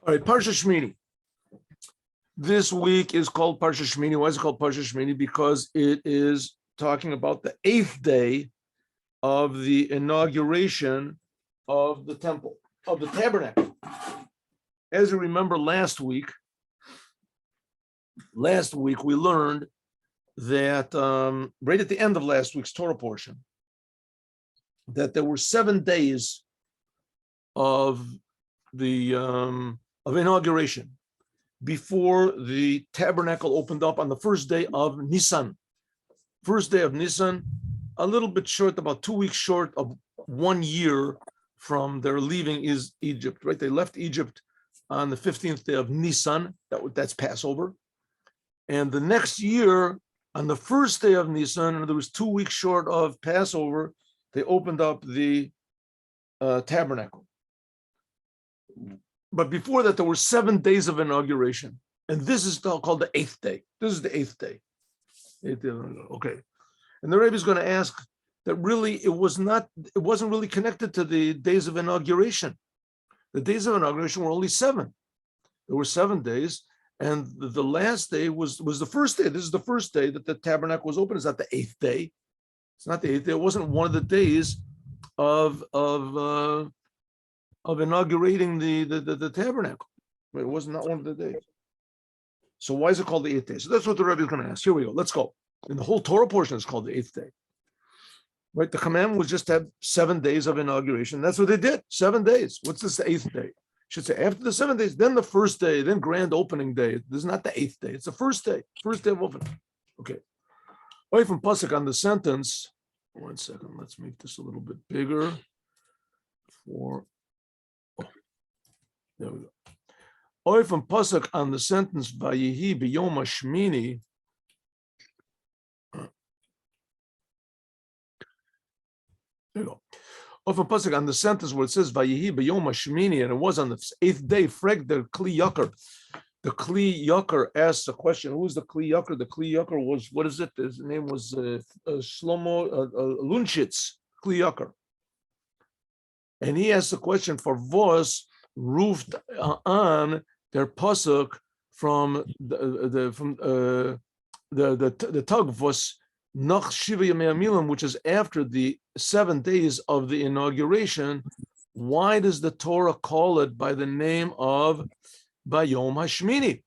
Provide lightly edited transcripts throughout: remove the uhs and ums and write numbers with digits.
All right, Parsha Shmini. This week is called Parsha Shmini. Why is it called Parsha Shmini? Because it is talking about the 8th day of the inauguration of the temple, of the tabernacle. As you remember last week we learned that right at the end of last week's Torah portion, that there were 7 days of the of inauguration before the tabernacle opened up on the first day of Nisan. First day of Nisan, a little bit short, about 2 weeks short of 1 year from their leaving is Egypt, right? They left Egypt on the 15th day of Nisan, that's Passover. And the next year, on the first day of Nisan, and there was 2 weeks short of Passover, they opened up the tabernacle. But before that, there were 7 days of inauguration. And this is called the 8th day. This is the 8th day. Okay. And the Rebbe is going to ask that really it wasn't really connected to the days of inauguration. The days of inauguration were only 7. There were 7 days. And the last day was the first day. This is the first day that the tabernacle was open. It's not the 8th day. It's not the 8th day. It wasn't one of the days of inaugurating the tabernacle. It was not one of the days. So why is it called the 8th day? So that's what the Rebbe is going to ask. Here we go. Let's go. And the whole Torah portion is called the 8th day. Right? The commandment was just to have 7 days of inauguration. That's what they did. 7 days. What's this, the 8th day? Should say after the 7 days, then the first day, then grand opening day. This is not the 8th day. It's the first day of opening. Okay. Away from Pasuk on the sentence. 1 second. Let's make this a little bit bigger. There we go. Away from Pasuk on the sentence Vayihi b'yom Shmini. There you go. Of a pasuk on the sentence where it says Vayihi b'yom Shmini, and it was on the 8th day. Freg the Kli Yakar. The Kli Yakar asked a question. Who is the Kli Yakar? The Kli Yakar was, what is it? His name was Shlomo Lunchitz, Kli Yakar. And he asked the question for Vos roofed on their pasuk from the tug Vos Nach Shiva Yamei Amilim, which is after the 7 days of the inauguration. Why does the Torah call it by the name of Bayom Hashmini?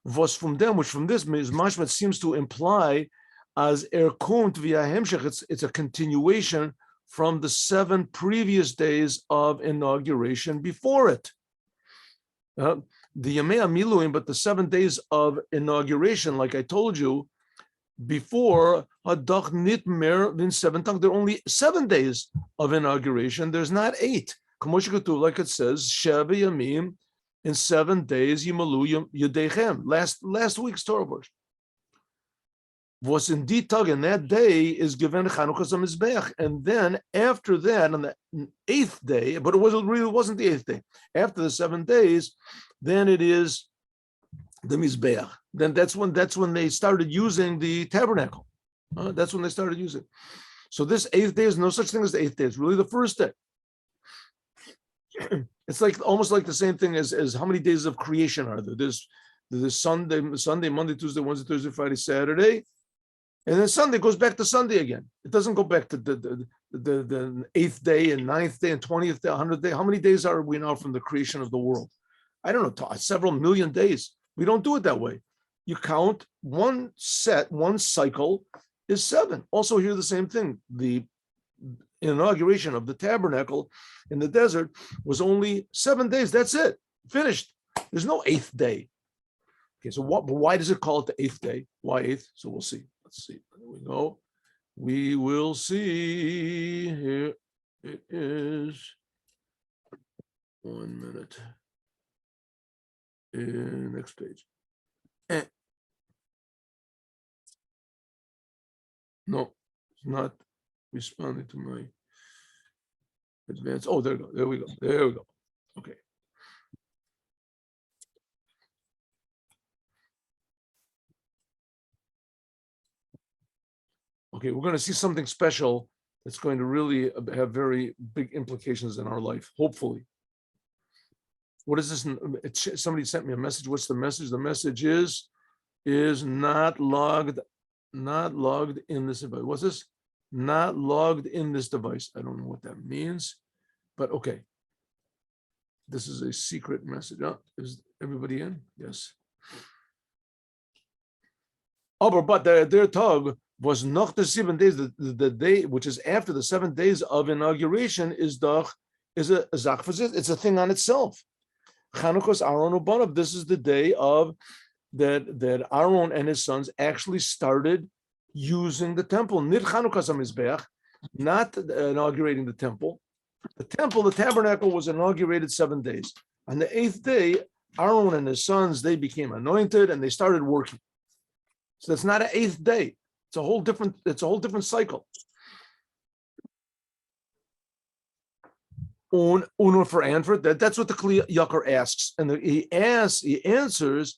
Was from them, which from this mashmat seems to imply as erkumt via hemshech. It's a continuation from the 7 previous days of inauguration before it. The Yamei Amiluim, but the 7 days of inauguration, like I told you, before Hadach Nitmer in 7 tongues, there are only 7 days of inauguration. There's not 8. Like it says, Sheva Yamim, in 7 days, Yimalu Yudechem. Last week's Torah verse was indeed tug, and that day is given Chanukas HaMizbeach. And then after that, on the 8th day, but it really wasn't the 8th day. After the 7 days, then it is the Mizbeach. Then that's when they started using the tabernacle. That's when they started using. So this 8th day is no such thing as the 8th day. It's really the first day. It's like almost like the same thing as how many days of creation are there? There's Sunday, Monday, Tuesday, Wednesday, Thursday, Friday, Saturday, and then Sunday goes back to Sunday again. It doesn't go back to the 8th day and 9th day and 20th day, 100th day. How many days are we now from the creation of the world? I don't know, several million days. We don't do it that way. You count one cycle is 7. Also here the same thing. The inauguration of the tabernacle in the desert was only 7 days. That's it. Finished. There's no 8th day. Okay, so why does it call it the 8th day? Why 8th? So we'll see. Let's see. There we go. We will see. Here it is. 1 minute. Next page. No, it's not responding to my advance. Oh, there we go. There we go. There we go. Okay. Okay, we're going to see something special that's going to really have very big implications in our life, hopefully. What is this? Somebody sent me a message. What's the message? The message is not logged in this device. What's this? Not logged in this device. I don't know what that means, but okay. This is a secret message. Oh, is everybody in? Yes. But their tug was not the 7 days. The day which is after the 7 days of inauguration is a zakfazit. It's a thing on itself. Chanukos Aaron Ubanov. This is the day of that Aaron and his sons actually started using the temple. Nid Chanukas HaMizbeach, not inaugurating the temple. The temple, the tabernacle, was inaugurated 7 days. On the 8th day, Aaron and his sons, they became anointed and they started working. So it's not an 8th day. It's a whole different cycle. Uno for Anford, that's what the Kli Yakar asks. And he answers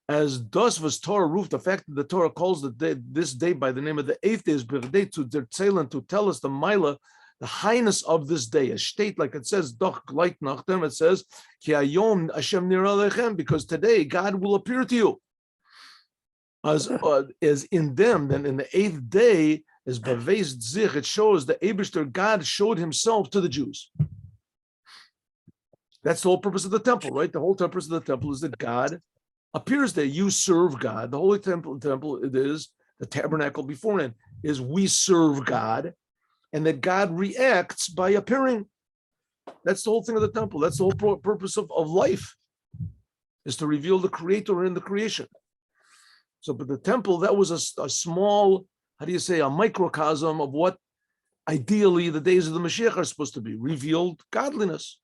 as thus was Torah roof, the fact that the Torah calls this day by the name of the 8th day is birthday to their tzeilen, to tell us the Maila, the highness of this day. A state, like it says, Doch gleit nachtem, it says, Ki hayom Hashem nira lechem, because today God will appear to you. As in them, then in the 8th day, as Baveis Zich, it shows the Eibishter, God showed himself to the Jews. That's the whole purpose of the temple, right? The whole purpose of the temple is that God appears there. You serve God. The holy temple it is the tabernacle beforehand, is we serve God, and that God reacts by appearing. That's the whole thing of the temple. That's the whole purpose of life, is to reveal the Creator in the creation. So, but the temple, that was a small, a microcosm of what ideally the days of the Moshiach are supposed to be, revealed godliness.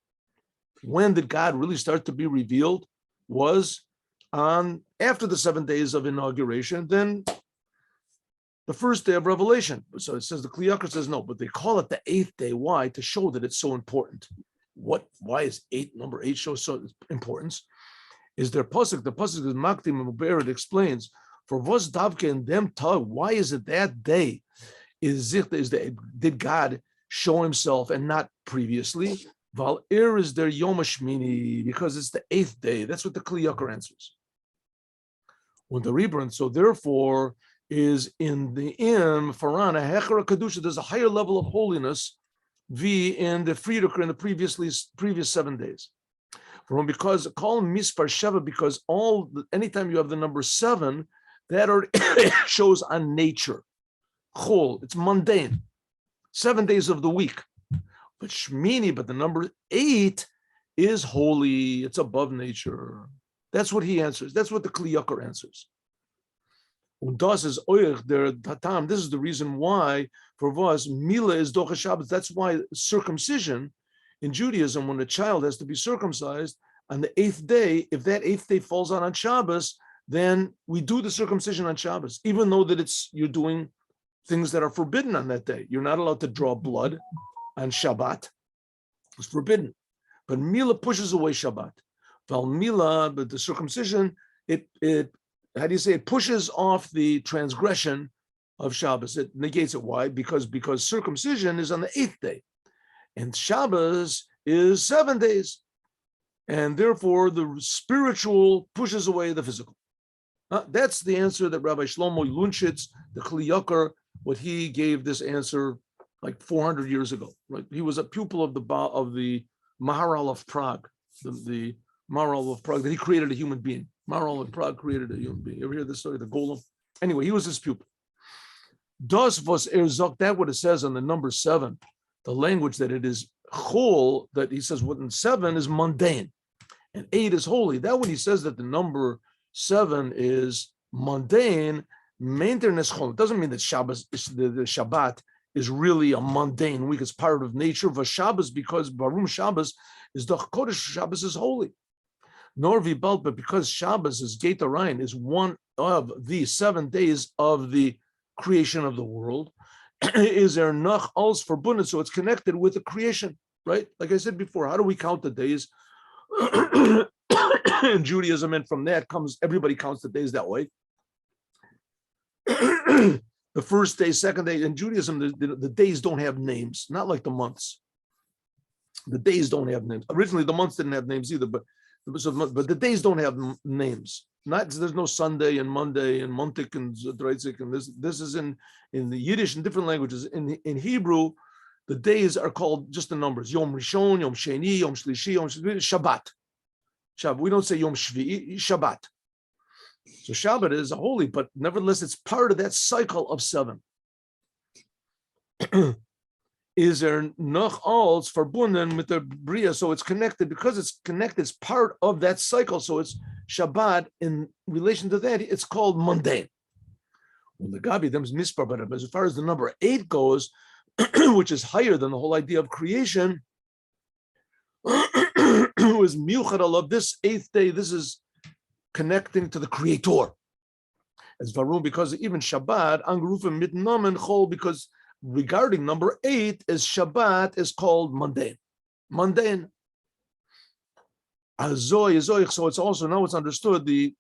When did God really start to be revealed? Was on after the 7 days of inauguration, then the first day of revelation. So it says, the Kli Yakar says no, but they call it the 8th day. Why? To show that it's so important. Why is number 8 show so importance? Is their pasuk? The pasuk is Maktim and Muber. It explains for was davke and them tug. Why is it that day? Did God show himself and not previously? Val is their Yom Shmini, because it's the 8th day. That's what the Kli Yakar answers. When the Rebbe, so therefore is in the Farana Hechara Kedusha. There's a higher level of holiness, in the Friedeker in the previous 7 days. Because call Mispar Sheva, because anytime you have the number 7, that already shows on nature. Chol, it's mundane. 7 days of the week. But Shmini, but the number 8 is holy. It's above nature. That's what he answers. That's what the Kli Yakar answers. Das is their tatam. This is the reason why for us Mila is Docha Shabbos. That's why circumcision in Judaism, when a child has to be circumcised on the 8th day, if that 8th day falls on Shabbos, then we do the circumcision on Shabbos, even though that you're doing things that are forbidden on that day. You're not allowed to draw blood on Shabbat. It's forbidden. But Mila pushes away Shabbat. Val Mila, but the circumcision, it pushes off the transgression of Shabbos. It negates it. Why? Because circumcision is on the 8th day, and Shabbos is 7 days, and therefore the spiritual pushes away the physical. That's the answer that Rabbi Shlomo Lunchitz, the Kli Yakar, what he gave this answer like 400 years ago. Right? He was a pupil of the Maharal of Prague, the Maharal of Prague, that he created a human being. Maharal of Prague created a human being. You ever hear this story, the Golem? Anyway, he was his pupil. Das was erzok, that what it says on the number 7, the language that it is chol, that he says within 7 is mundane, and 8 is holy. That when he says that the number 7 is mundane, maintenance chol. It doesn't mean that Shabbos, the Shabbat is really a mundane week. It's part of nature of a Shabbos, because Barum Shabbos is the Kodesh. Shabbos is holy. Nor vibalt, but because Shabbos is Geit Arayin, is one of the 7 days of the creation of the world, is there noch als verbunden, so it's connected with the creation, right? Like I said before, how do we count the days in Judaism? And from that comes, everybody counts the days that way. The first day, second day. In Judaism, the days don't have names, not like the months. The days don't have names. Originally, the months didn't have names either, but but the days don't have names. There's no Sunday and Monday and Montik and Dreitzik, and this is in the Yiddish and different languages. In Hebrew, the days are called just the numbers: Yom Rishon, Yom Sheni, Yom Shlishi, Yom Shabbat. Shabbat. We don't say Yom Shvi'i, Shabbat. So Shabbat is a holy, but nevertheless, it's part of that cycle of 7. Is there noch als verbunden mit der Bria? So it's connected, because it's connected, it's part of that cycle. So it's Shabbat in relation to that. It's called mundane. When the Gabi them is mispar, but as far as the number 8 goes, which is higher than the whole idea of creation, is miuchad of this 8th day. This is connecting to the Creator. As Varun, because even Shabbat, angrufim mit nomen chol, because regarding number 8 is Shabbat is called mundane. Mundane. So it's also, now it's understood, the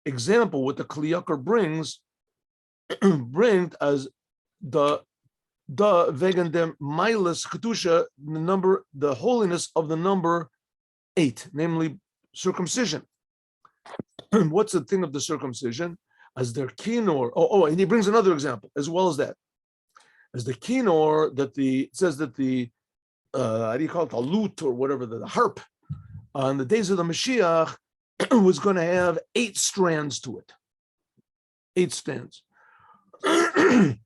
example what the Kli Yakar brings as the wegen dem Milas Kedusha, the holiness of the number 8, namely circumcision. What's the thing of the circumcision? As their kinor. And he brings another example as well as that. As the kinor, it says that the how do you call it, the lute or whatever, the harp, on the days of the Moshiach was going to have 8 strands to it. 8 strands. 8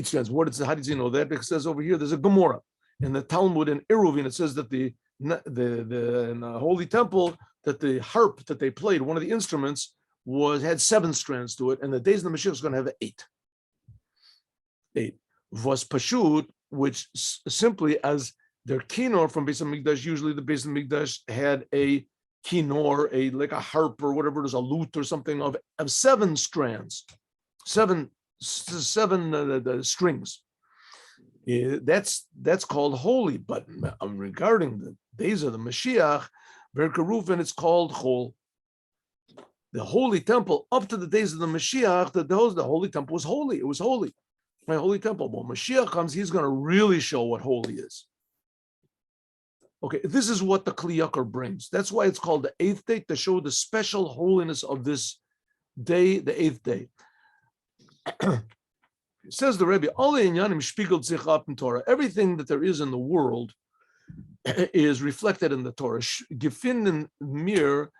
strands. How does he know that? Because it says over here there's a Gemara in the Talmud in Eruvin. It says that in the Holy Temple, that the harp that they played, one of the instruments, had 7 strands to it, and the days of the Mashiach was going to have 8. 8 was pashut, which simply as their kinor from Beis Hamikdash. Usually the Beis Hamikdash had a kinor, like a harp or whatever it is, a lute or something of 7 strands, seven strings. That's called holy. But regarding the days of the Mashiach, Berkarufin, it's called chol. The holy temple up to the days of the Mashiach, the holy temple was holy. It was holy. My holy temple. When Mashiach comes, he's going to really show what holy is. Okay, this is what the Kli Yakar brings. That's why it's called the 8th day, to show the special holiness of this day, the 8th day. It says the Rebbe, everything that there is in the world is reflected in the Torah. Gefunden mir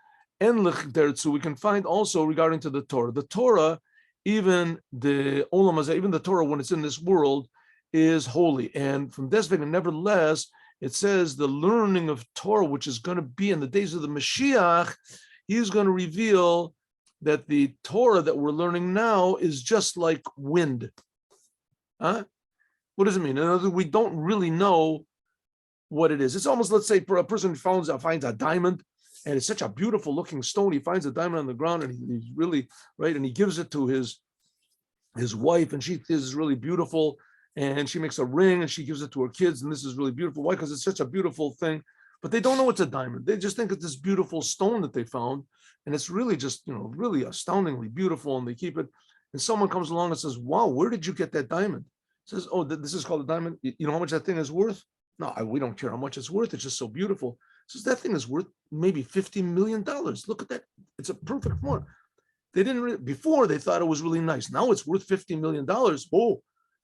ähnlich dazu. We can find also regarding to the Torah. The Torah, even the Olam Hazeh, even the Torah when it's in this world, is holy. And from deswegen, nevertheless, it says the learning of Torah, which is going to be in the days of the Mashiach, he's going to reveal that the Torah that we're learning now is just like wind. Huh? What does it mean? In other words, we don't really know what it is. It's almost, let's say, for a person who finds a diamond, and it's such a beautiful looking stone. He finds a diamond on the ground, and he's really, right, and he gives it to his wife, and she is really beautiful, and she makes a ring, and she gives it to her kids, and this is really beautiful. Why? Because it's such a beautiful thing, but they don't know it's a diamond. They just think it's this beautiful stone that they found, and it's really just, really astoundingly beautiful, and they keep it. And someone comes along and says, "Wow, where did you get that diamond?" Says, "Oh, this is called a diamond. You know how much that thing is worth?" "No, we don't care how much it's worth. It's just so beautiful." Says, "That thing is worth maybe $50 million. Look at that. It's a perfect one." They didn't before. They thought it was really nice. Now it's worth $50 million. Oh, it's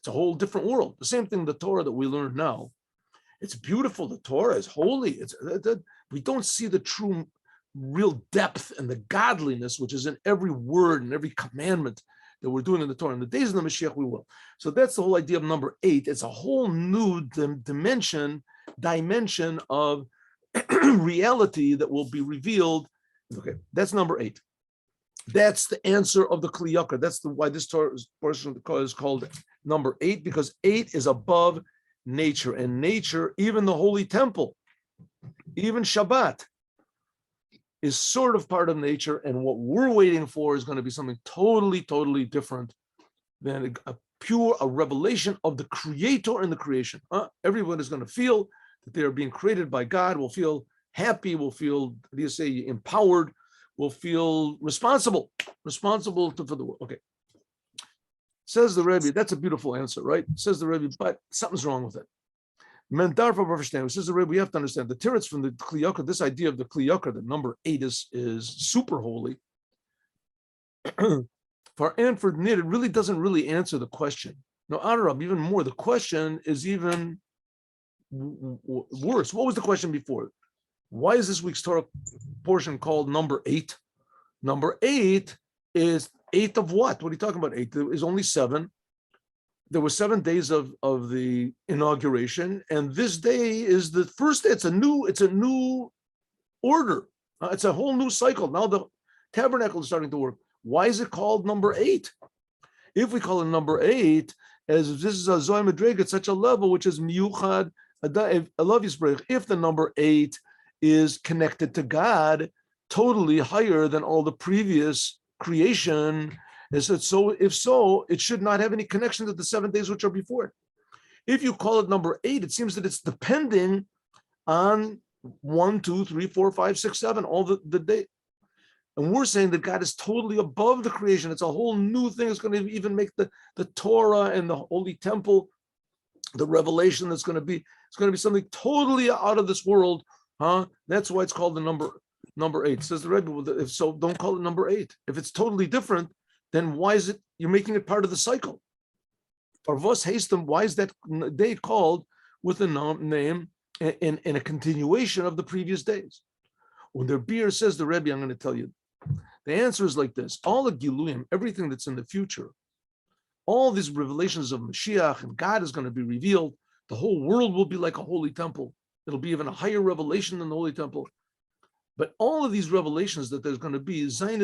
a whole different world. The same thing, the Torah that we learn now. It's beautiful. The Torah is holy. We don't see the true, real depth and the godliness which is in every word and every commandment that we're doing in the Torah. In the days of the Mashiach, we will. So that's the whole idea of number 8. It's a whole new dimension of reality that will be revealed. Okay, that's number 8. That's the answer of the Kli Yakar. That's why this portion of the Torah is called number 8, because 8 is above nature, and nature, even the holy temple, even Shabbat, is sort of part of nature, and what we're waiting for is going to be something totally, totally different than a revelation of the Creator and the creation. Everyone is going to feel that they are being created by God, will feel happy, will feel, empowered, will feel responsible for the world. Okay. Says the Rebbe, that's a beautiful answer, right? Says the Rebbe, but something's wrong with it. Says the Rebbe, we have to understand the teretz from the Kli Yakar, this idea of the Kli Yakar, that number 8 is super holy. For Anford Nid, it really doesn't really answer the question. No, Adarab, even more, the question is even worse. What was the question before? Why is this week's Torah portion called number 8? Number 8 is 8 of what? What are you talking about? 8 is only 7. There were 7 days of the inauguration, and this day is the first day. It's a new order. It's a whole new cycle. Now the tabernacle is starting to work. Why is it called number 8? If we call it number 8, as this is a Zoy Madreg at such a level, which is Miyuchad, if the number 8 is connected to God, totally higher than all the previous creation, so if so, it should not have any connection to the 7 days which are before it. If you call it number 8, it seems that it's depending on 1, 2, 3, 4, 5, 6, 7, all the day. And we're saying that God is totally above the creation. It's a whole new thing. It's going to even make the Torah and the Holy Temple, the revelation it's going to be something totally out of this world. That's why it's called the number 8. Says the Rebbe, well, if so, don't call it number 8. If it's totally different, then why is it you're making it part of the cycle? For Vos Hastem, why is that day called with a name in a continuation of the previous days? When their beer says the Rebbe, I'm going to tell you. The answer is like this: all the Giluyim, everything that's in the future, all these revelations of Moshiach and God is going to be revealed. The whole world will be like a holy temple. It'll be even a higher revelation than the holy temple. But all of these revelations that there's going to be, they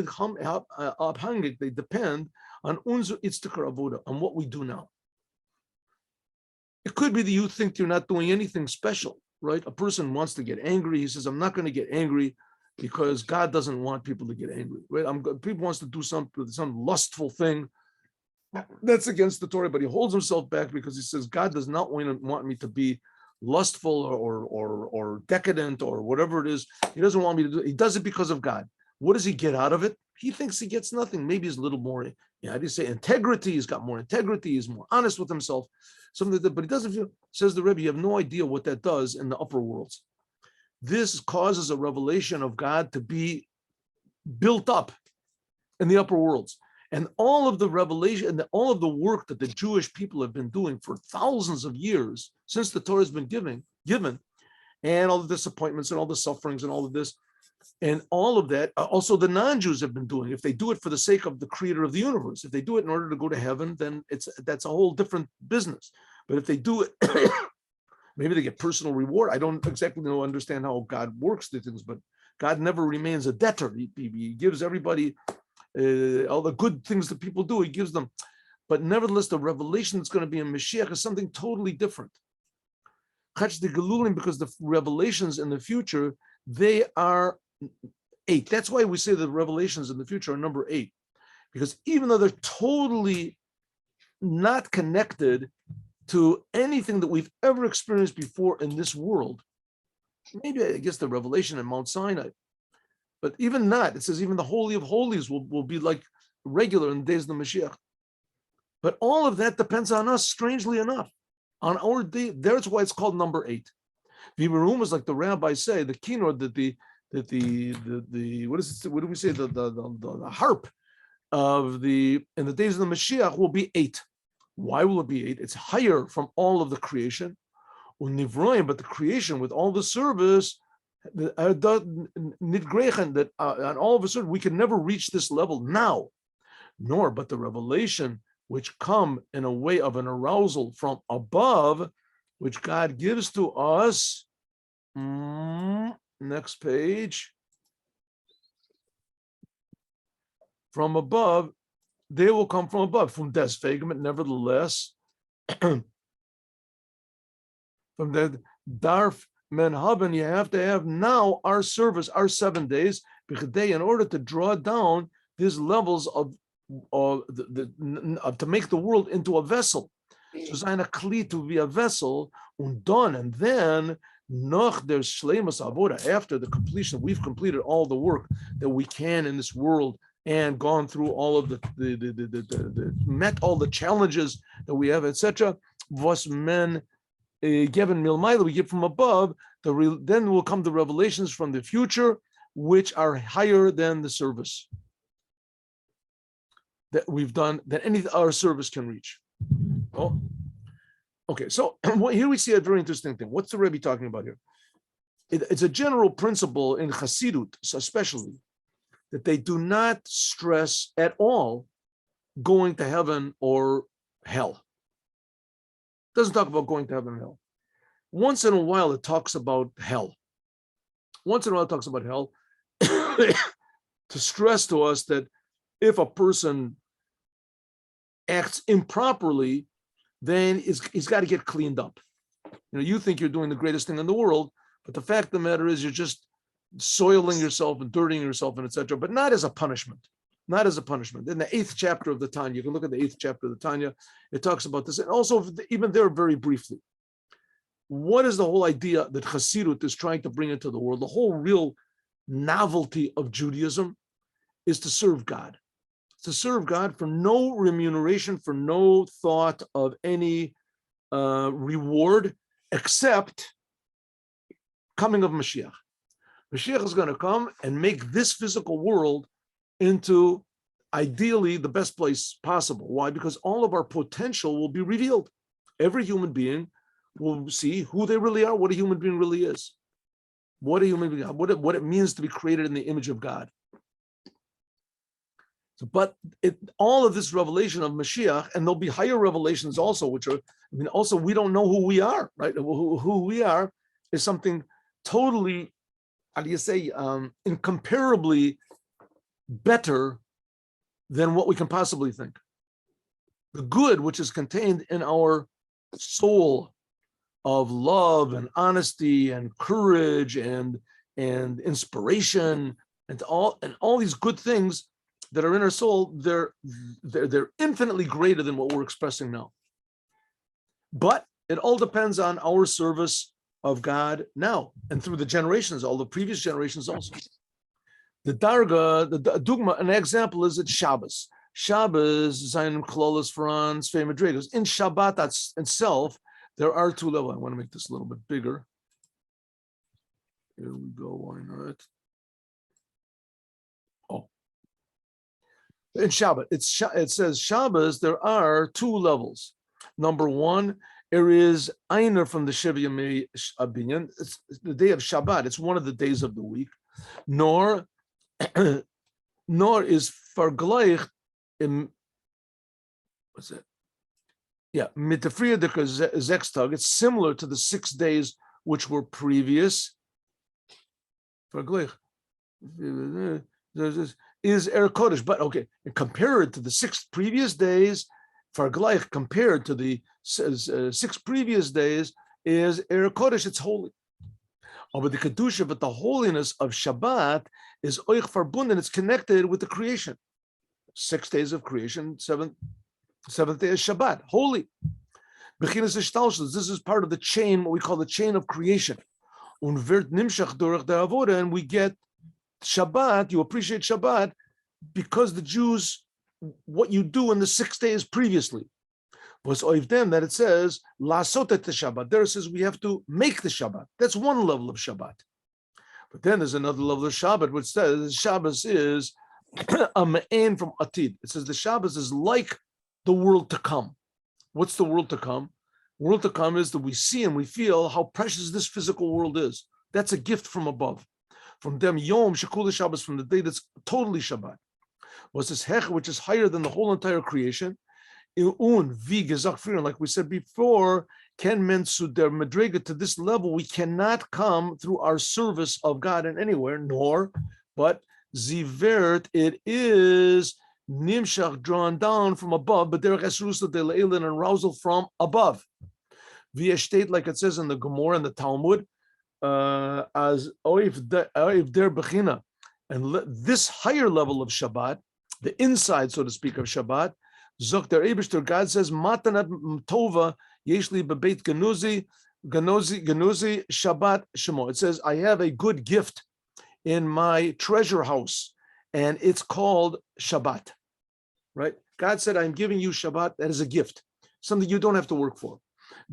depend on unser itztikar avoda, on what we do now. It could be that you think you're not doing anything special, right? A person wants to get angry. He says, I'm not going to get angry because God doesn't want people to get angry, right? People wants to do some lustful thing. That's against the Torah, but he holds himself back because he says, God does not want me to be lustful or decadent or whatever it is. He doesn't want me to do it. He does it because of God. What does he get out of it? He thinks he gets nothing. Maybe he's a little more, how do you say, integrity. He's got more integrity. He's more honest with himself. Something like that, but he doesn't feel, says the Rebbe, you have no idea what that does in the upper worlds. This causes a revelation of God to be built up in the upper worlds. And all of the revelation and all of the work that the Jewish people have been doing for thousands of years since the Torah has been given, and all the disappointments and all the sufferings and all of this, and all of that, also the non-Jews have been doing. If they do it for the sake of the creator of the universe, if they do it in order to go to heaven, then that's a whole different business. But if they do it, maybe they get personal reward. I don't exactly understand how God works the things, but God never remains a debtor. He gives everybody all the good things that people do, he gives them. But nevertheless, the revelation that's going to be in Moshiach is something totally different. Because the revelations in the future, they are 8. That's why we say the revelations in the future are number 8. Because even though they're totally not connected to anything that we've ever experienced before in this world, maybe I guess the revelation in Mount Sinai, but even not, it says even the Holy of Holies will be like regular in the days of the Moshiach. But all of that depends on us, strangely enough. On our day, that's why it's called number 8. Vimarum is like the rabbis say, the kinor, that the what is it, what do we say, the harp of in the days of the Moshiach will be 8. Why will it be 8? It's higher from all of the creation. But the creation with all the service, that and all of a sudden we can never reach this level now, nor but the revelation which come in a way of an arousal from above, which God gives to us. Next page. From above, they will come from above, from desvegament, nevertheless, from the darf men haben, you have to have now our service, our 7 days, in order to draw down these levels to make the world into a vessel. So a kli, to be a vessel, and then noch der shleimus avoda, after the completion, we've completed all the work that we can in this world and gone through all of the met all the challenges that we have, etc. Was men given milmaila, we get from above. Then will come the revelations from the future, which are higher than the service that we've done, that any our service can reach. Oh, okay. So here we see a very interesting thing. What's the Rebbe talking about here? It's a general principle in Chassidut, especially, that they do not stress at all going to heaven or hell. It doesn't talk about going to heaven and hell. Once in a while, it talks about hell. Once in a while, it talks about hell to stress to us that if a person acts improperly, then he's got to get cleaned up. You think you're doing the greatest thing in the world, but the fact of the matter is you're just soiling yourself and dirtying yourself and etc., but not as a punishment. Not as a punishment. In the 8th chapter of the Tanya, you can look at the 8th chapter of the Tanya, it talks about this. And also, even there, very briefly, what is the whole idea that Chassidut is trying to bring into the world? The whole real novelty of Judaism is to serve God. To serve God for no remuneration, for no thought of any reward, except coming of Moshiach. Moshiach is going to come and make this physical world into ideally the best place possible. Why? Because all of our potential will be revealed. Every human being will see who they really are, what a human being really is, what a human being, what it means to be created in the image of God. So, but all of this revelation of Mashiach, and there'll be higher revelations also, which are, also we don't know who we are, right? Who we are is something totally, how do you say, incomparably better than what we can possibly think. The good which is contained in our soul of love and honesty and courage and inspiration and all these good things that are in our soul, they're infinitely greater than what we're expressing now. But it all depends on our service of God now and through the generations, all the previous generations also. The darga, the dugma, an example is at Shabbos. Shabbos, Zayin Klolos, Franz, Fei Madrigos. In Shabbat itself, there are two levels. I want to make this a little bit bigger. Here we go. Why not? Oh, in Shabbat, it says Shabbos. There are two levels. Number one, there is Einer from the Shiva Yamei Abinyan. It's the day of Shabbat. It's one of the days of the week. Nor is Fargleich in what's it? Yeah, Mitafriya de Zextag. It's similar to the 6 days which were previous. Fargleich is Er Kodesh, but okay, compared to the 6 previous days, Fargleich compared to the 6 previous days is Er Kodesh. It's holy. But the kedusha, but the holiness of Shabbat is oich verbunden. It's connected with the creation. 6 days of creation, seventh day is Shabbat, holy. This is part of the chain, what we call the chain of creation. And we get Shabbat. You appreciate Shabbat because the Jews, what you do in the 6 days previously was oiv them, that it says lasot et Shabbat. There it says we have to make the Shabbat. That's one level of Shabbat. But then there's another level of Shabbat which says Shabbos is a me'en from atid. It says the Shabbos is like the world to come. What's the world to come? World to come is that we see and we feel how precious this physical world is. That's a gift from above. From them Yom Shekula Shabbos, from the day that's totally Shabbat. Was this Hech, which is higher than the whole entire creation. Like we said before, Ken Mensu der Madriga, to this level, we cannot come through our service of God in anywhere, but Zivert, it is Nimshach, drawn down from above, but Derech Esrusa de Le'ilin, and arousal from above. Via state, like it says in the Gemara and the Talmud, as Oif der Bechina, and this higher level of Shabbat, the inside, so to speak, of Shabbat, Zok der Eibishter, God says, Matanat Tova, Yeshli Bebeit Genuzi Shabbat Shemo. It says, I have a good gift in my treasure house, and it's called Shabbat, right? God said, I'm giving you Shabbat, that is a gift, something you don't have to work for.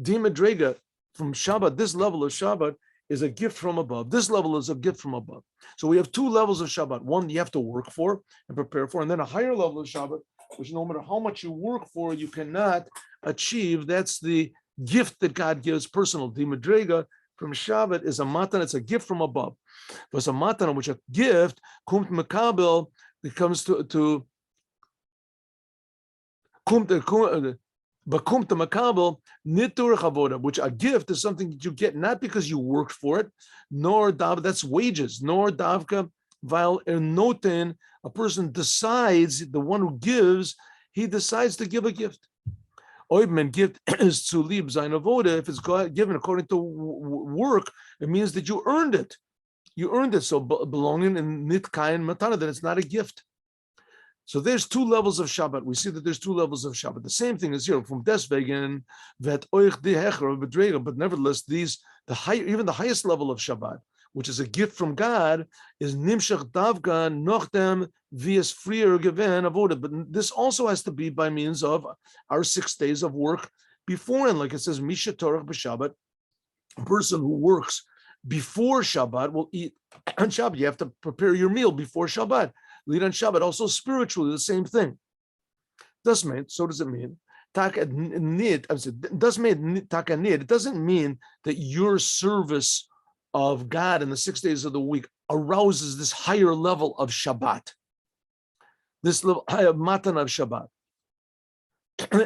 Dimadrega, from Shabbat, this level of Shabbat is a gift from above. This level is a gift from above. So we have two levels of Shabbat. One you have to work for and prepare for, and then a higher level of Shabbat, which no matter how much you work for, you cannot achieve. That's the gift that God gives personal. The Madrega from Shabbat is a matan, it's a gift from above. But a matan, which a gift, kumt mekabel, it comes to kumt makabel nitur chavoda, which a gift is something that you get not because you worked for it, nor that's wages, nor davka while noten, a person decides, the one who gives, he decides to give a gift. Oibman gift is to leave zayin avoda. If it's given according to work, it means that you earned it. You earned it. So belonging in nitkayin matana, then it's not a gift. So there's two levels of Shabbat. We see that there's two levels of Shabbat. The same thing is here from deswegen vet oich de hecher bedrega. But nevertheless, even the highest level of Shabbat, which is a gift from God, is nimshach davga nochdem vias frier geven avoda. But this also has to be by means of our 6 days of work before, and like it says, misha torach b'Shabbat. A person who works before Shabbat will eat on Shabbat. You have to prepare your meal before Shabbat. Lead on Shabbat. Also spiritually, the same thing. Does mean, so does it mean? It doesn't mean that your service of God in the 6 days of the week arouses this higher level of Shabbat, this level higher matan of Shabbat.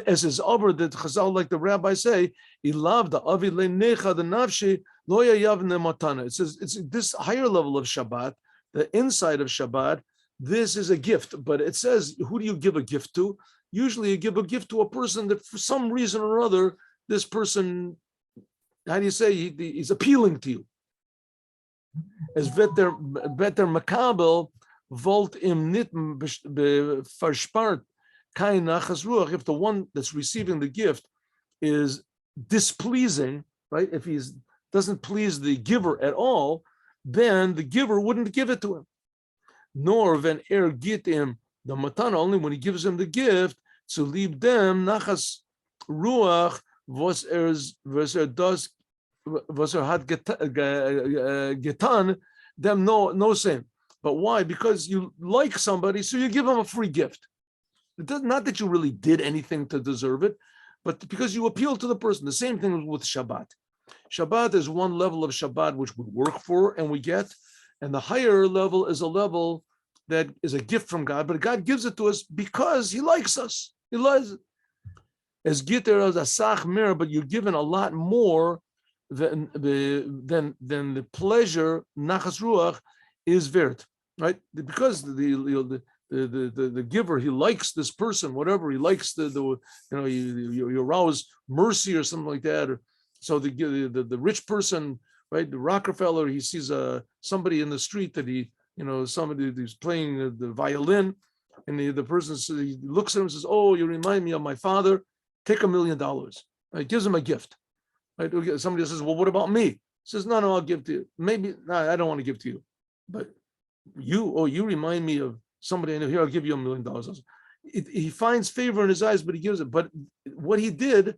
As is over that Chazal, like the rabbis say, ilav the avi lenecha the nafshi lo yayavne matana. It says it's this higher level of Shabbat, the inside of Shabbat. This is a gift, but it says, who do you give a gift to? Usually you give a gift to a person that for some reason or other, this person, how do you say, he's appealing to you. As veter makabel volt im nit verspart kein nachas ruach. If the one that's receiving the gift is displeasing, right? If he doesn't please the giver at all, then the giver wouldn't give it to him. Nor when git him the matana, only when he gives him the gift, to leave them nachas ruach was does was had getan them no sin. But why? Because you like somebody, so you give them a free gift. It does not that you really did anything to deserve it, but because you appeal to the person. The same thing with Shabbat. Shabbat is one level of Shabbat which we work for and we get, and the higher level is a level that is a gift from God, but God gives it to us because He likes us. He loves it. As gitter as a sach mir, but you're given a lot more than the pleasure nachas ruach is vert, right? Because the giver, he likes this person, whatever he likes, you arouse mercy or something like that. Or so the rich person, right? The Rockefeller, he sees somebody in the street that somebody who's playing the violin, and the person says, he looks at him and says, "Oh, you remind me of my father. Take $1 million." Right? Gives him a gift. Right? Somebody says, "Well, what about me?" He says, "No, I'll give to you. Maybe I don't want to give to you, but you remind me of somebody I know. Here, I'll give you $1 million." He finds favor in his eyes, but he gives it. But what he did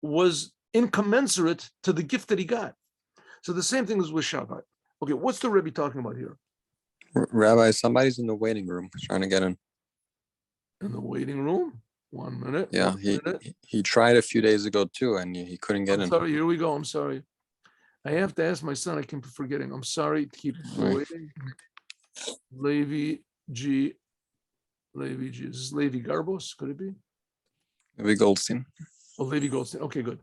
was incommensurate to the gift that he got. So the same thing is with Shabbat. Okay, what's the Rebbe talking about here? Rabbi, somebody's in the waiting room trying to get in. In the waiting room? 1 minute. Yeah, he tried a few days ago too, and he couldn't get in. Sorry, here we go. I'm sorry. I have to ask my son. I keep forgetting. I'm sorry to keep waiting. Levi G. Is this Levi Garbos? Could it be? Levi Goldstein. Oh, Levi Goldstein. Okay, good.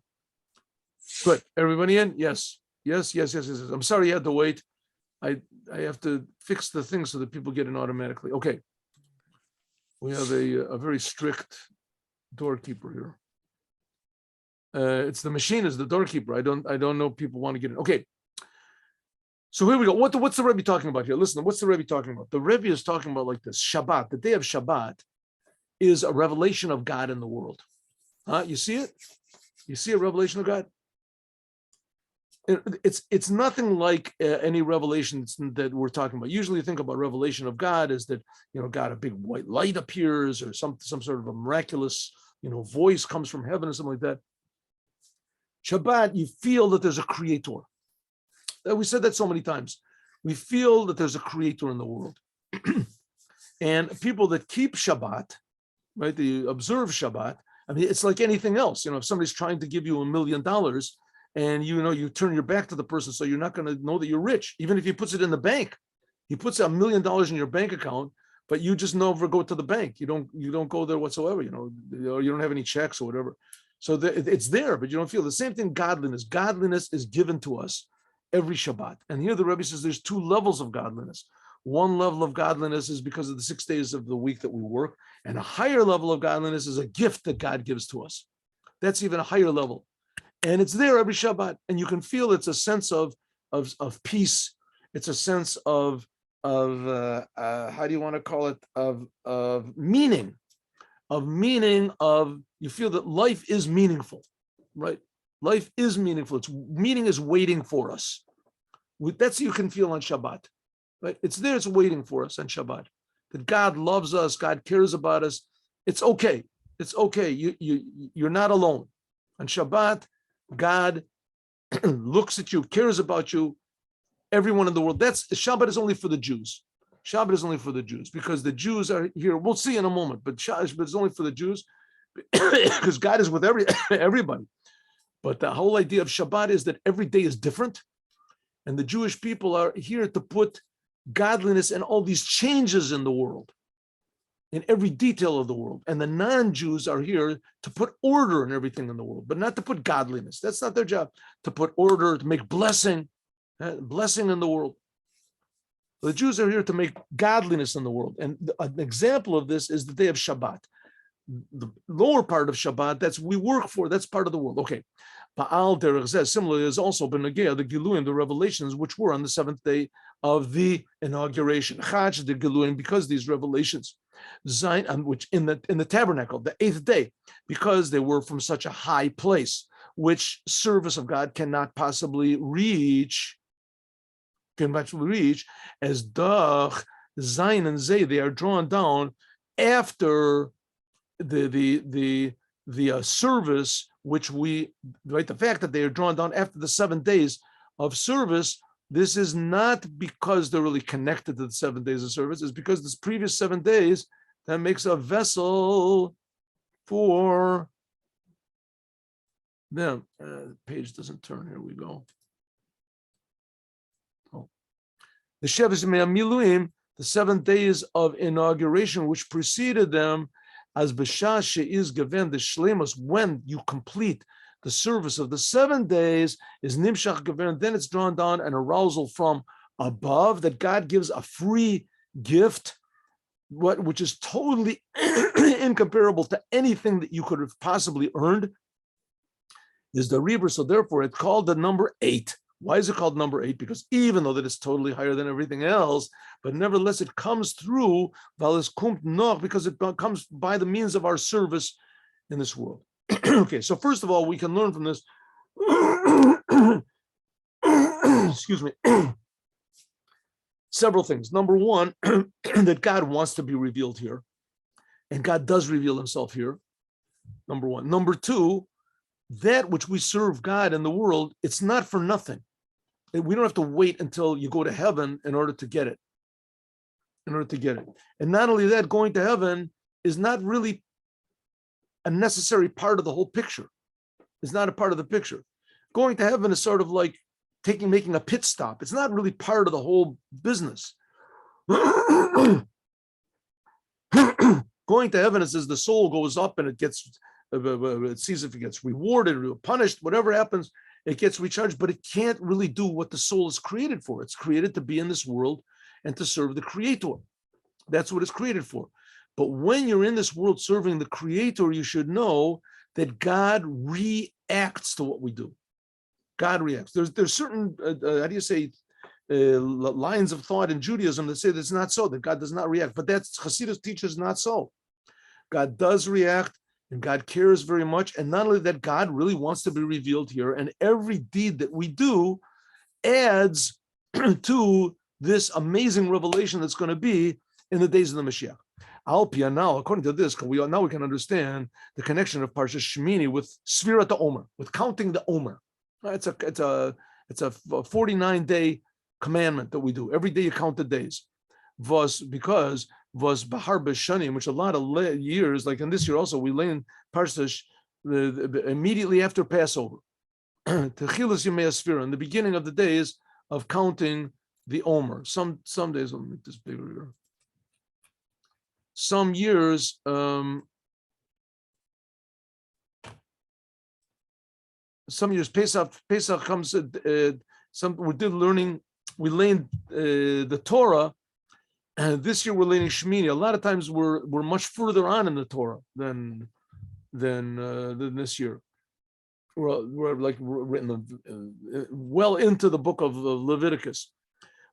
Good. Everybody in? Yes. I'm sorry you had to wait. I have to fix the thing so that people get in automatically. Okay. We have a very strict doorkeeper here. It's the machine is the doorkeeper. I don't know if people want to get in. Okay. So here we go. What's the Rebbe talking about here? Listen, what's the Rebbe talking about? The Rebbe is talking about like this. Shabbat, the day of Shabbat, is a revelation of God in the world. You see it? You see a revelation of God? It's nothing like any revelations that we're talking about. Usually you think about revelation of God as that, God, a big white light appears or some sort of a miraculous, voice comes from heaven or something like that. Shabbat, you feel that there's a creator. We said that so many times. We feel that there's a creator in the world. And people that keep Shabbat, right, they observe Shabbat, I mean, it's like anything else. If somebody's trying to give you $1 million and you turn your back to the person, so you're not going to know that you're rich, even if he puts it in the bank. He puts $1 million in your bank account, but you just never go to the bank. You don't go there whatsoever. You don't have any checks or whatever. So it's there, but you don't feel the same thing. Godliness. Godliness is given to us every Shabbat. And here the Rebbe says there's 2 levels of godliness. One level of godliness is because of the 6 days of the week that we work, and a higher level of godliness is a gift that God gives to us. That's even a higher level, and it's there every Shabbat, and you can feel it's a sense of peace. It's a sense of how do you want to call it, of meaning, you feel that life is meaningful, right? Life is meaningful. Meaning is waiting for us. That's what you can feel on Shabbat. Right? It's there, it's waiting for us on Shabbat. That God loves us, God cares about us. It's okay. It's okay. You're not alone. On Shabbat, God looks at you, cares about you, everyone in the world. Shabbat is only for the Jews. Shabbat is only for the Jews because the Jews are here. We'll see in a moment, but Shabbat is only for the Jews because God is with everybody. But the whole idea of Shabbat is that every day is different. And the Jewish people are here to put godliness and all these changes in the world, in every detail of the world. And the non-Jews are here to put order in everything in the world, but not to put godliness. That's not their job, to put order, to make blessing in the world. The Jews are here to make godliness in the world. And an example of this is the day of Shabbat. The lower part of Shabbat, that's we work for, that's part of the world. Okay. Ba'al derech zeh, similarly, has also been the Giluim, the revelations, which were on the 7th day of the inauguration. Chach the Giluim, because these revelations, Zayin, which in the tabernacle, the 8th day, because they were from such a high place, which service of God cannot possibly reach, as Dach, Zayin and Zeh, they are drawn down after the service, which the fact that they are drawn down after the 7 days of service, this is not because they're really connected to the 7 days of service, it's because this previous 7 days, that makes a vessel for them. Page doesn't turn, here we go. Oh. The Shevis Miluim, the 7 days of inauguration, which preceded them, as b'shah she'iz given the shlemus, when you complete the service of the 7 days, is nimshach given, then it's drawn down an arousal from above, that God gives a free gift, which is totally incomparable to anything that you could have possibly earned, is the Rebbe. So therefore it's called the number 8. Why is it called number 8? Because even though that it's totally higher than everything else, but nevertheless it comes through because it comes by the means of our service in this world. Okay, so first of all, we can learn from this. Excuse me. Several things. Number one, that God wants to be revealed here, and God does reveal himself here. Number one. Number two, that which we serve God in the world, it's not for nothing. We don't have to wait until you go to heaven in order to get it. And not only that, going to heaven is not really a necessary part of the whole picture. It's not a part of the picture. Going to heaven is sort of like making a pit stop. It's not really part of the whole business. Going to heaven is as the soul goes up and it sees if it gets rewarded or punished, whatever happens, it gets recharged, but it can't really do what the soul is created for. It's created to be in this world and to serve the Creator. That's what it's created for. But when you're in this world serving the Creator, you should know that God reacts to what we do. God reacts. There's certain, lines of thought in Judaism that say that it's not so, that God does not react. But that's Hasidus teaches not so. God does react, and God cares very much. And not only that, God really wants to be revealed here. And every deed that we do adds to this amazing revelation that's going to be in the days of the Moshiach. Alpia now, according to this, we can understand the connection of Parsha Shmini with Sfirat Omer, with counting the Omer. It's a 49-day commandment that we do. Every day you count the days. Was Bahar B'Shanim, which a lot of years, like in this year also, we lay in Parsha immediately after Passover. Techilas Yemei Sfira, in the beginning of the days of counting the Omer. Some days, I'll make this bigger here. Some years, Pesach comes. We learned the Torah, and this year we're learning Shmini. A lot of times we're much further on in the Torah than this year. We're like written well into the book of Leviticus,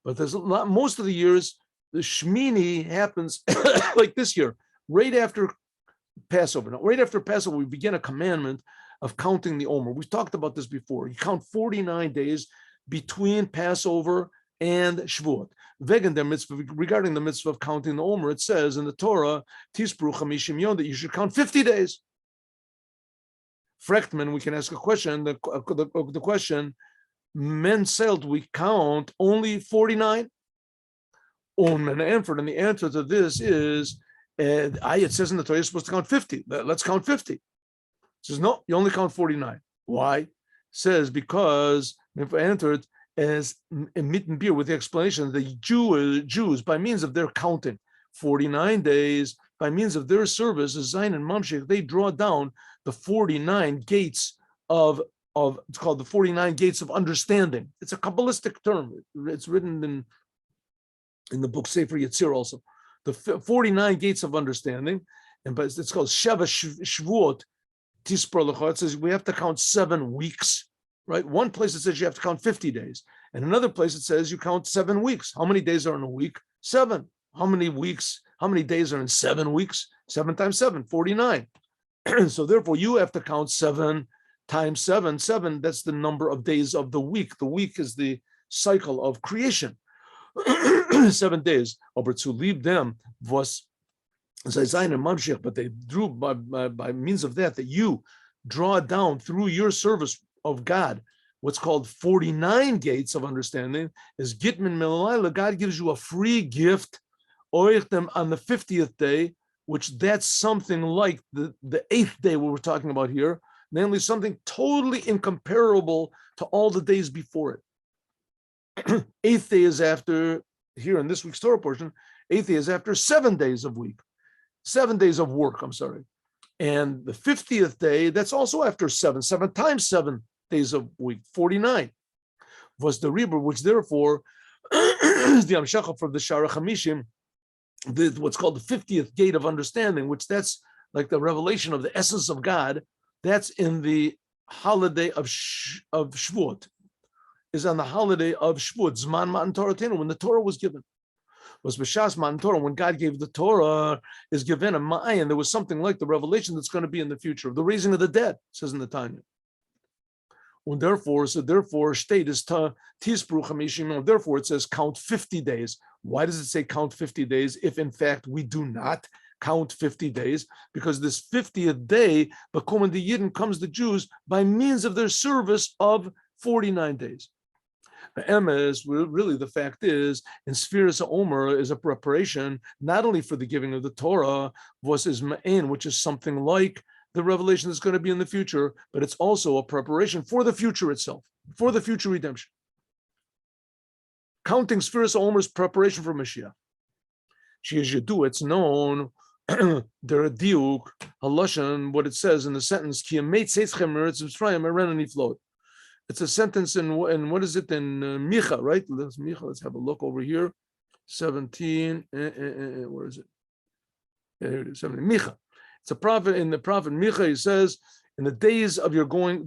but there's a lot. Most of the years, the Shmini happens like this year, right after Passover. Now, right after Passover, we begin a commandment of counting the Omer. We've talked about this before. You count 49 days between Passover and Shavuot. Vegan der mitzvah, regarding the mitzvah of counting the Omer, it says in the Torah, Tispru Chamishim Yom, that you should count 50 days. Frechtman, we can ask a question. The question, men sailed, we count only 49? And the answer to this is, it says in the Torah, you're supposed to count 50. Let's count 50. It says, no, you only count 49. Why? It says, because if I entered as mitten beer with the explanation, the Jews, by means of their counting, 49 days, by means of their service, as Zayin and Moshiach, they draw down the 49 gates of it's called the 49 gates of understanding. It's a Kabbalistic term. It's written in the book Sefer Yetzir also. The 49 gates of understanding, but it's called Sheva Shvuot Tispar Lecha. It says we have to count 7 weeks, right? One place it says you have to count 50 days. And another place it says you count 7 weeks. How many days are in a week? 7. How many days are in 7 weeks? 7 times 7, 49. So therefore you have to count 7 times 7. 7, that's the number of days of the week. The week is the cycle of creation. 7 days. Aber zu lieb them was Zayin and Moshiach, but they drew by means of that you draw down through your service of God what's called 49 gates of understanding is Gitmin Milaila. God gives you a free gift them on the 50th day, which that's something like the 8th day we were talking about here, namely something totally incomparable to all the days before it. 8th day is after, here in this week's Torah portion, 8th day is after 7 days of week, 7 days of work, I'm sorry. And the 50th day, that's also after 7 times 7 days of week, 49. Was the Rebbe, which therefore is the Amshacha from the Shara Chamishim, what's called the 50th gate of understanding, which that's like the revelation of the essence of God, that's in the holiday of Shavuot, is on the holiday of Shavuot, Zman Matan Torah Tenu, when the Torah was given. Was B'Shas Matan Torah, when God gave the Torah, is given a Ma'ayin. There was something like the revelation that's going to be in the future, of the raising of the dead, says in the Tanya. And therefore, state is Tispru Chamishim, therefore it says count 50 days. Why does it say count 50 days if in fact we do not count 50 days? Because this 50th day, Bakum and the Yidden comes the Jews by means of their service of 49 days. Really, the fact is, in Sfiras Omer is a preparation not only for the giving of the Torah, versus Ma'in, which is something like the revelation that's going to be in the future, but it's also a preparation for the future itself, for the future redemption. Counting Sfiras Omer's preparation for Moshiach. It's known, there diuk, haloshan, what it says in the sentence, Ki it's a sentence in what is it in Micha, right? Let's have a look over here. 17. Where is it? Yeah, here it is. 17. Micha. It's a prophet in the prophet Micha. He says, "In the days of your going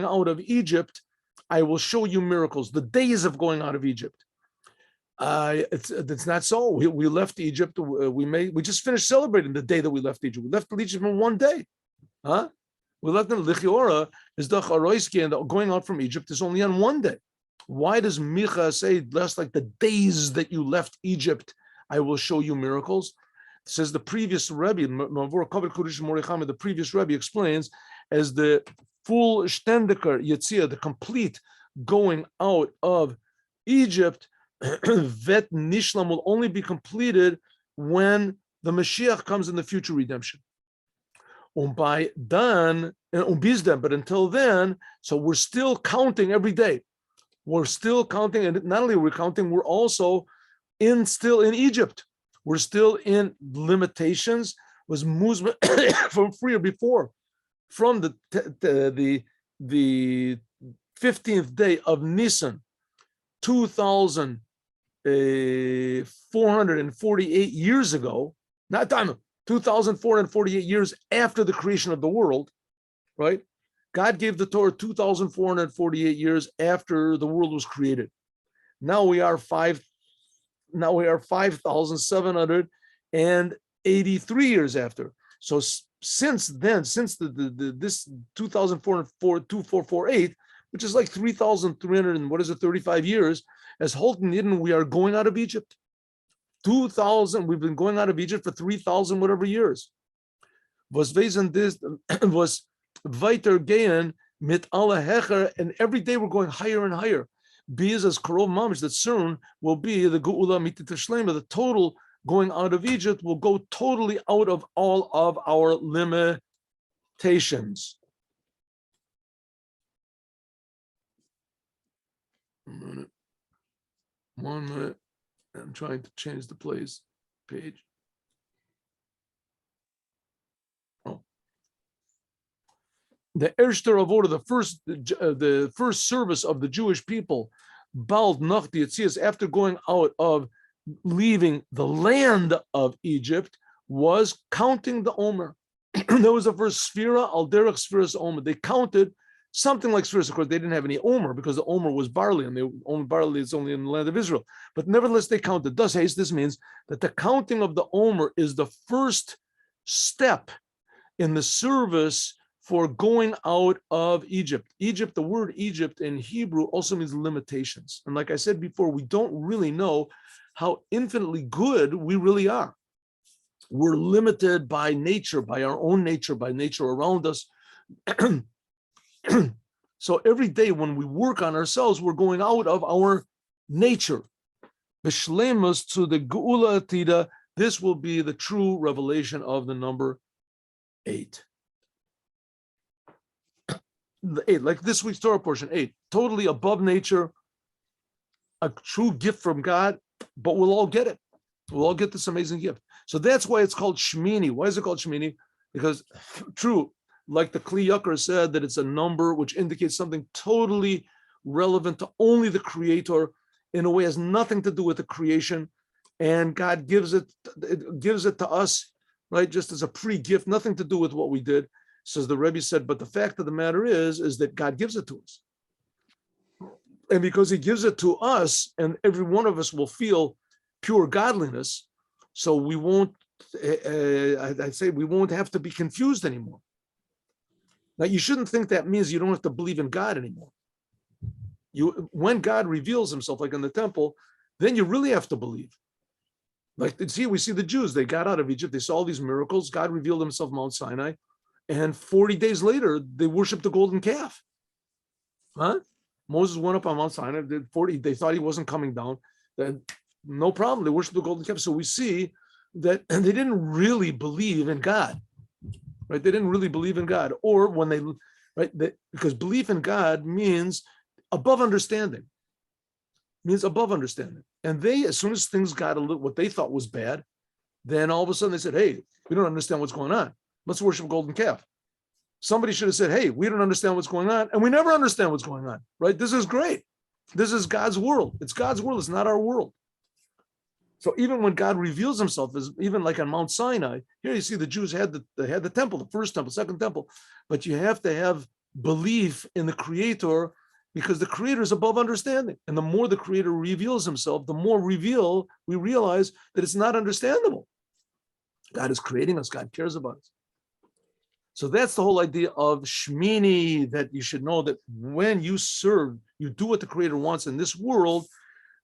out of Egypt, I will show you miracles." The days of going out of Egypt. It's not so. We left Egypt. We just finished celebrating the day that we left Egypt. We left Egypt in one day, huh? We left in Lichiora is the Charoiski, and the going out from Egypt is only on one day. Why does Micha say less like the days that you left Egypt, I will show you miracles? says the previous Rebbe, the previous Rebbe explains as the full Ständiker Yetzia, the complete going out of Egypt, Vet Nishlam will only be completed when the Moshiach comes in the future redemption. By then, but until then, so we're still counting every day. We're still counting, and not only are we counting, we're also still in Egypt. We're still in limitations. Was movement from freer before, from the 15th day of Nisan, 2,448 years ago. Not time. 2,448 years after the creation of the world, right? God gave the Torah 2,448 years after the world was created. Now we are 5,783 years after. So since then, since this 2,448, which is like 3,300 and 35 years, as Holton Yidden, we are going out of Egypt. 2,000, we've been going out of Egypt for 3,000 whatever years. Was weiter gehen mit alle Hecher, and every day we're going higher and higher. Biz as Karov Mamish, that soon will be the Geula Mitit Shlema, the total going out of Egypt will go totally out of all of our limitations. 1 minute. I'm trying to change the page. Oh. The Erster of order, the first service of the Jewish people, Bald Nach the Yetzias, after going out of leaving the land of Egypt, was counting the Omer. There was the first Sphira, Al Derech Sphiras Omer. They counted something like Sphiras. Of course, they didn't have any Omer because the Omer was barley, and barley is only in the land of Israel. But nevertheless, they counted. Thus, this means that the counting of the Omer is the first step in the service for going out of Egypt. Egypt, the word Egypt in Hebrew also means limitations. And like I said before, we don't really know how infinitely good we really are. We're limited by nature, by our own nature, by nature around us. So every day when we work on ourselves, we're going out of our nature. B'shlemus to the Geula Atida, this will be the true revelation of the number 8. The 8, like this week's Torah portion, 8, totally above nature, a true gift from God, but we'll all get it. We'll all get this amazing gift. So that's why it's called Shmini. Why is it called Shmini? Because true, like the Kli Yakar said, that it's a number which indicates something totally relevant to only the Creator, in a way has nothing to do with the creation, and God gives it to us, right, just as a pre-gift, nothing to do with what we did. Says the Rebbe said, but the fact of the matter is that God gives it to us. And because he gives it to us, and every one of us will feel pure godliness, so we won't, I'd say we won't have to be confused anymore. Now, you shouldn't think that means you don't have to believe in God anymore. When God reveals himself, like in the temple, then you really have to believe. Like, see, we see the Jews, they got out of Egypt, they saw all these miracles, God revealed himself on Mount Sinai, and 40 days later, they worshiped the golden calf. Huh? Moses went up on Mount Sinai, they thought he wasn't coming down, then no problem, they worshiped the golden calf. So we see that and they didn't really believe in God, right? They didn't really believe in God, or when they, right? Because belief in God means above understanding, And they, as soon as things got what they thought was bad, then all of a sudden they said, hey, we don't understand what's going on. Let's worship golden calf. Somebody should have said, hey, we don't understand what's going on, and we never understand what's going on, right? This is great. This is God's world. It's God's world. It's not our world. So even when God reveals himself, even like on Mount Sinai, here you see the Jews had the temple, the first temple, second temple, but you have to have belief in the Creator, because the Creator is above understanding. And the more the Creator reveals himself, the more we realize that it's not understandable. God is creating us. God cares about us. So that's the whole idea of Shmini, that you should know that when you serve, you do what the Creator wants in this world,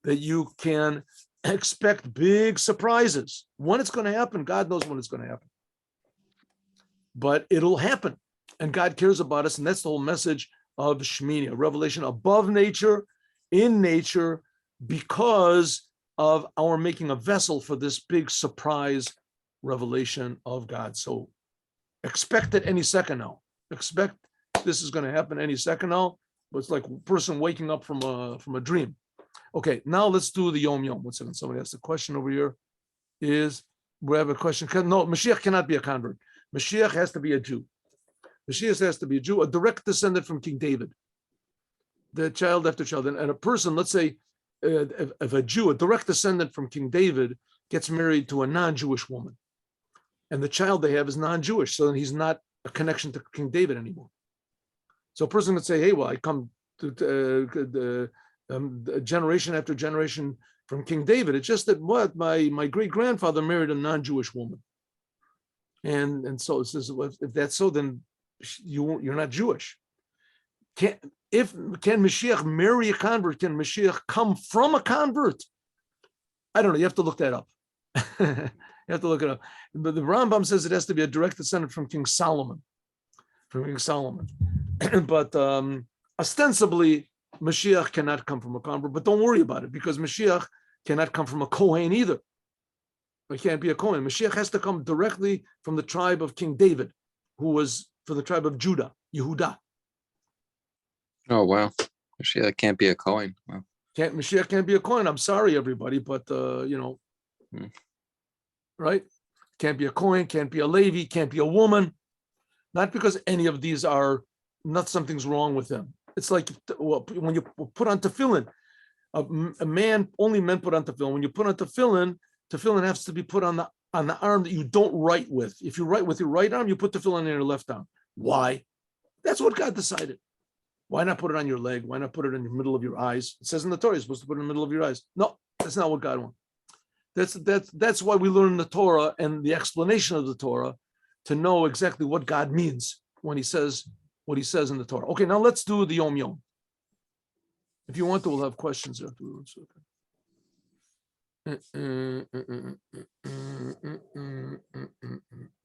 that you can expect big surprises. When it's going to happen, God knows when it's going to happen. But it'll happen. And God cares about us. And that's the whole message of Shmini, a revelation above nature, in nature, because of our making a vessel for this big surprise revelation of God. So expect it any second now. Expect this is going to happen any second now. But it's like a person waking up from a dream. Okay, now let's do the Yom Yom. 1 second. Somebody asked a question over here. We have a question. No, Moshiach cannot be a convert. Moshiach has to be a Jew. Moshiach has to be a Jew, a direct descendant from King David. The child after child. And a person, let's say, if a Jew, a direct descendant from King David, gets married to a non-Jewish woman, and the child they have is non-Jewish, so then he's not a connection to King David anymore. So a person would say, hey, well, I come to generation after generation from King David. It's just that my great-grandfather married a non-Jewish woman. And so it says, if that's so, then you're not Jewish. Can Mashiach marry a convert? Can Mashiach come from a convert? I don't know. You have to look that up. You have to look it up. But the Rambam says it has to be a direct descendant from King Solomon. But ostensibly, Mashiach cannot come from a convert. But don't worry about it, because Mashiach cannot come from a Kohen either. It can't be a Kohen. Mashiach has to come directly from the tribe of King David, who was for the tribe of Judah, Yehudah. Oh, wow. Mashiach can't be a Kohen. Wow. Mashiach can't be a Kohen. I'm sorry, everybody, but, right? Can't be a Kohen, can't be a Levi, can't be a woman. Not because any of these are, not something's wrong with them. It's like when you put on tefillin, a man, only men put on tefillin. When you put on tefillin has to be put on the arm that you don't write with. If you write with your right arm, you put tefillin on your left arm. Why? That's what God decided. Why not put it on your leg? Why not put it in the middle of your eyes? It says in the Torah, you're supposed to put it in the middle of your eyes. No, that's not what God wants. That's why we learn the Torah and the explanation of the Torah, to know exactly what God means when he says what he says in the Torah. Okay, now let's do the Yom Yom. If you want to, we'll have questions afterwards. Okay.